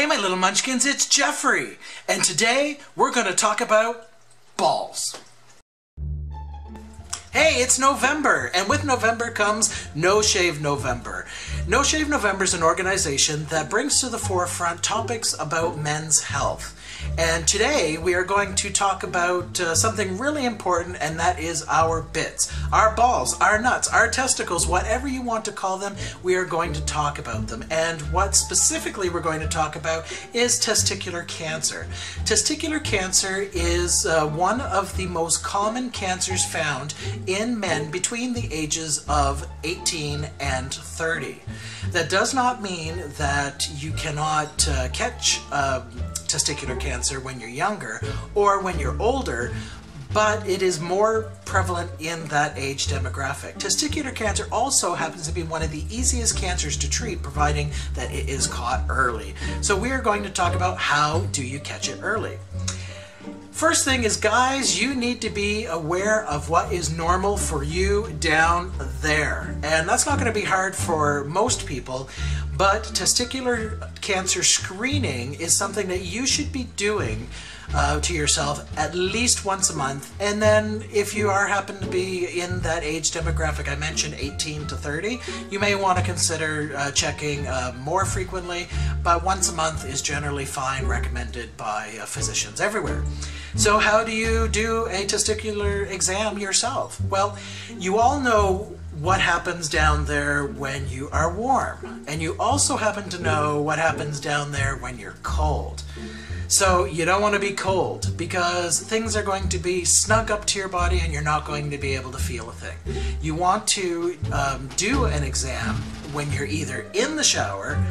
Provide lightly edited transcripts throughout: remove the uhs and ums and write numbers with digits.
Hey my little munchkins, it's Jeffrey, and today we're going to talk about balls. Hey, it's November, and with November comes No Shave November. No Shave November is an organization that brings to the forefront topics about men's health. And today we are going to talk about something really important, and that is our bits. Our balls, our nuts, our testicles, whatever you want to call them, we are going to talk about them. And what specifically we're going to talk about is testicular cancer. Testicular cancer is one of the most common cancers found in men between the ages of 18 and 30. That does not mean that you cannot catch testicular cancer when you're younger or when you're older, but it is more prevalent in that age demographic. Testicular cancer also happens to be one of the easiest cancers to treat, providing that it is caught early. So we are going to talk about how do you catch it early. First thing is, guys, you need to be aware of what is normal for you down there. And that's not going to be hard for most people, but testicular cancer screening is something that you should be doing to yourself at least once a month. And then if you happen to be in that age demographic I mentioned, 18 to 30, you may want to consider checking more frequently, but once a month is generally fine, recommended by physicians everywhere. So how do you do a testicular exam yourself? Well, you all know what happens down there when you are warm, and you also happen to know what happens down there when you're cold. So you don't want to be cold, because things are going to be snug up to your body and you're not going to be able to feel a thing. You want to do an exam when you're either in the shower,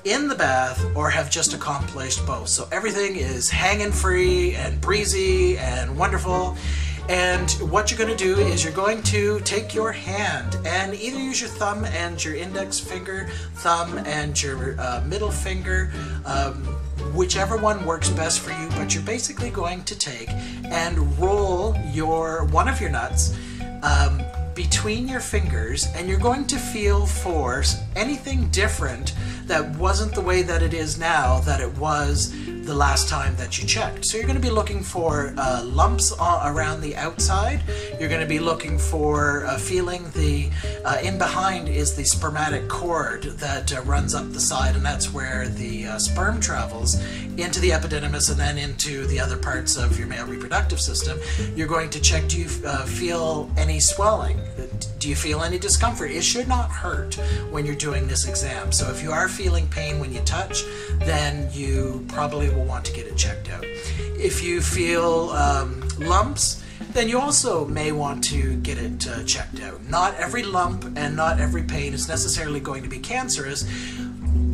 in the bath, or have just accomplished both. So everything is hanging free and breezy and wonderful. And what you're going to do is you're going to take your hand and either use your thumb and your index finger, thumb and your middle finger, whichever one works best for you, but you're basically going to take and roll one of your nuts between your fingers, and you're going to feel for anything different that wasn't the way that it is now, that it was the last time that you checked. So you're going to be looking for lumps around the outside. You're going to be looking for feeling the in behind is the spermatic cord that runs up the side, and that's where the sperm travels into the epididymis and then into the other parts of your male reproductive system. You're going to check, do you feel any swelling? Do you feel any discomfort? It should not hurt when you're doing this exam. So if you are feeling pain when you touch, then you probably will want to get it checked out. If you feel lumps, then you also may want to get it checked out. Not every lump and not every pain is necessarily going to be cancerous,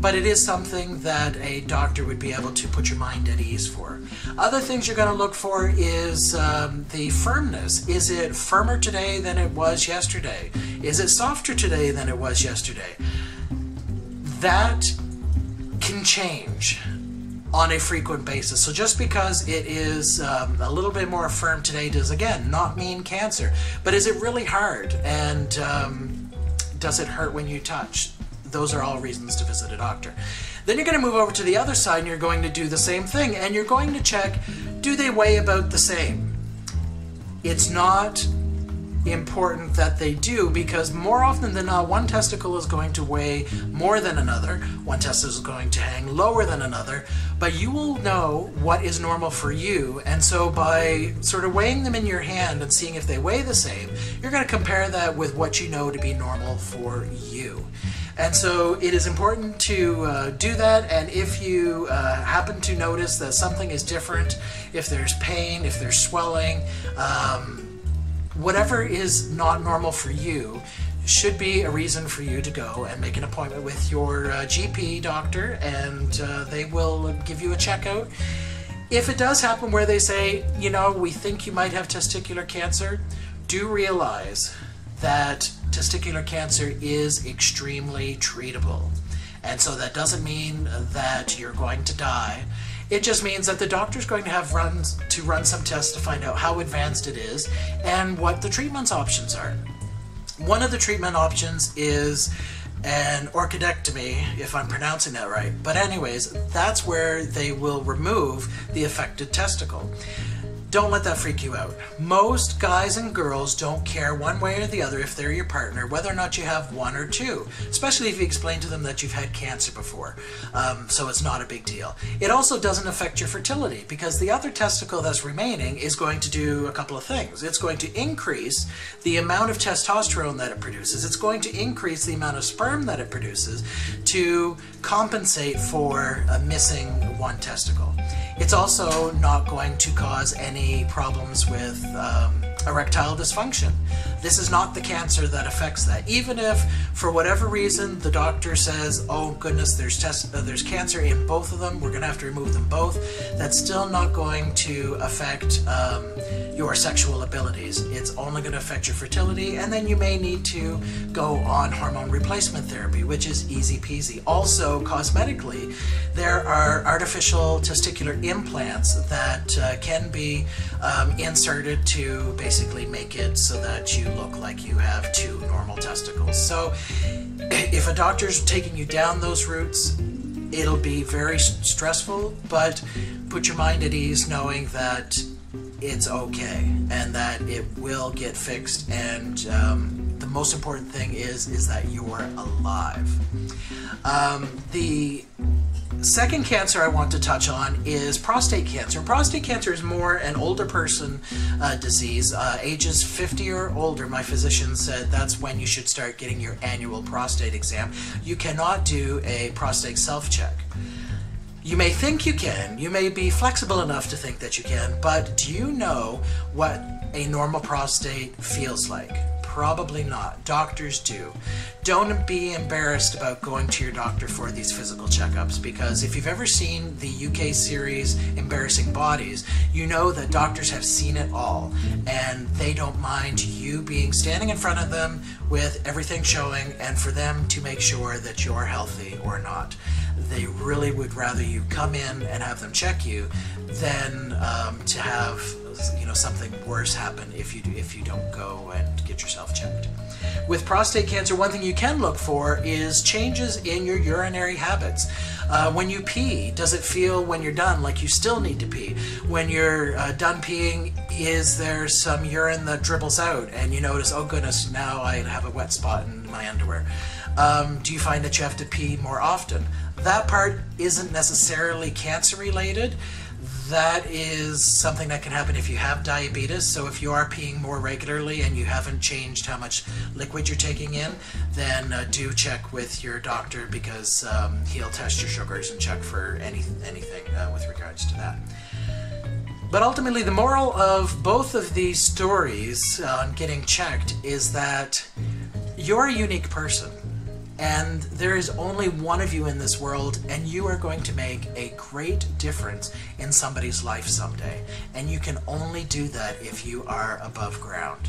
but it is something that a doctor would be able to put your mind at ease for. Other things you're going to look for is the firmness. Is it firmer today than it was yesterday? Is it softer today than it was yesterday? That can change on a frequent basis. So just because it is a little bit more firm today does, again, not mean cancer. But is it really hard? And does it hurt when you touch? Those are all reasons to visit a doctor. Then you're going to move over to the other side and you're going to do the same thing, and you're going to check, do they weigh about the same? It's not important that they do, because more often than not, one testicle is going to weigh more than another, one testicle is going to hang lower than another, but you will know what is normal for you, and so by sort of weighing them in your hand and seeing if they weigh the same, you're going to compare that with what you know to be normal for you. And so it is important to do that, and if you happen to notice that something is different, if there's pain, if there's swelling, whatever is not normal for you should be a reason for you to go and make an appointment with your GP doctor, and they will give you a checkout. If it does happen where they say, you know, we think you might have testicular cancer, do realize that testicular cancer is extremely treatable. And so that doesn't mean that you're going to die. It just means that the doctor's going to have run some tests to find out how advanced it is and what the treatment options are. One of the treatment options is and orchidectomy, if I'm pronouncing that right. But anyways, that's where they will remove the affected testicle. Don't let that freak you out. Most guys and girls don't care one way or the other if they're your partner, whether or not you have one or two, especially if you explain to them that you've had cancer before. So it's not a big deal. It also doesn't affect your fertility because the other testicle that's remaining is going to do a couple of things. It's going to increase the amount of testosterone that it produces. It's going to increase the amount of sperm that it produces to compensate for missing one testicle. It's also not going to cause any problems with erectile dysfunction. This is not the cancer that affects that. Even if, for whatever reason, the doctor says, oh goodness, there's cancer in both of them, we're going to have to remove them both, that's still not going to affect your sexual abilities. It's only going to affect your fertility, and then you may need to go on hormone replacement therapy, which is easy peasy. Also, cosmetically, there are artificial testicular implants that can be inserted to basically make it so that you look like you have two normal testicles. So if a doctor's taking you down those routes, it'll be very stressful, but put your mind at ease knowing that it's okay and that it will get fixed, and the most important thing is that you're alive. The second cancer I want to touch on is prostate cancer. Prostate cancer is more an older person disease. Ages 50 or older, my physician said that's when you should start getting your annual prostate exam. You cannot do a prostate self-check. You may think you can, you may be flexible enough to think that you can, but do you know what a normal prostate feels like? Probably not. Doctors do. Don't be embarrassed about going to your doctor for these physical checkups, because if you've ever seen the UK series Embarrassing Bodies, you know that doctors have seen it all, and they don't mind you being standing in front of them with everything showing and for them to make sure that you're healthy or not. They really would rather you come in and have them check you than to have something worse happen if you don't go and get yourself checked. With prostate cancer, one thing you can look for is changes in your urinary habits. When you pee, does it feel when you're done like you still need to pee? When you're done peeing, is there some urine that dribbles out and you notice, oh goodness, now I have a wet spot in my underwear? Do you find that you have to pee more often? That part isn't necessarily cancer related. That is something that can happen if you have diabetes. So if you are peeing more regularly and you haven't changed how much liquid you're taking in, then do check with your doctor, because he'll test your sugars and check for anything with regards to that. But ultimately, the moral of both of these stories on getting checked is that you're a unique person. And there is only one of you in this world, and you are going to make a great difference in somebody's life someday. And you can only do that if you are above ground.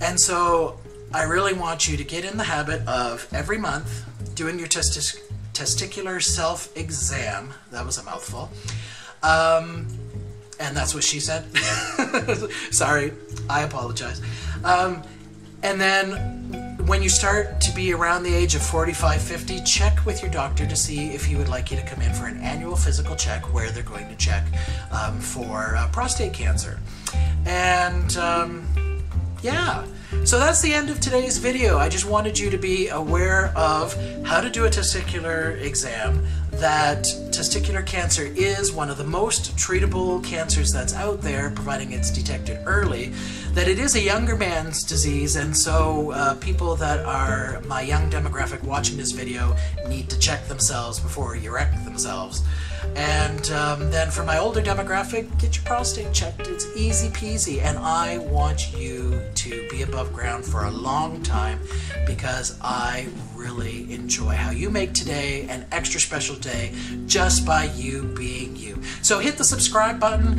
And so I really want you to get in the habit of every month doing your testicular self-exam. That was a mouthful. And that's what she said. Sorry, I apologize. And then when you start to be around the age of 45, 50, check with your doctor to see if he would like you to come in for an annual physical check where they're going to check for prostate cancer. And yeah, so that's the end of today's video. I just wanted you to be aware of how to do a testicular exam, that testicular cancer is one of the most treatable cancers that's out there, providing it's detected early, that it is a younger man's disease, and so people that are my young demographic watching this video need to check themselves before you wreck themselves. And then for my older demographic, get your prostate checked. It's easy peasy, and I want you to be above ground for a long time, because I really enjoy how you make today an extra special day just by you being you. So hit the subscribe button,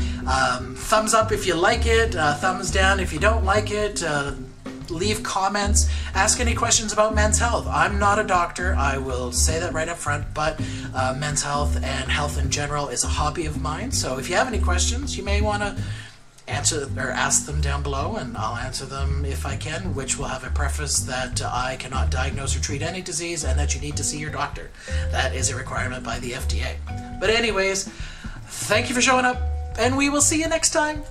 thumbs up if you like it, thumbs down if you don't like it, leave comments, ask any questions about men's health. I'm not a doctor, I will say that right up front, but men's health and health in general is a hobby of mine. So if you have any questions, you may want to answer or ask them down below, and I'll answer them if I can, which will have a preface that I cannot diagnose or treat any disease and that you need to see your doctor. That is a requirement by the FDA. But anyways, thank you for showing up, and we will see you next time.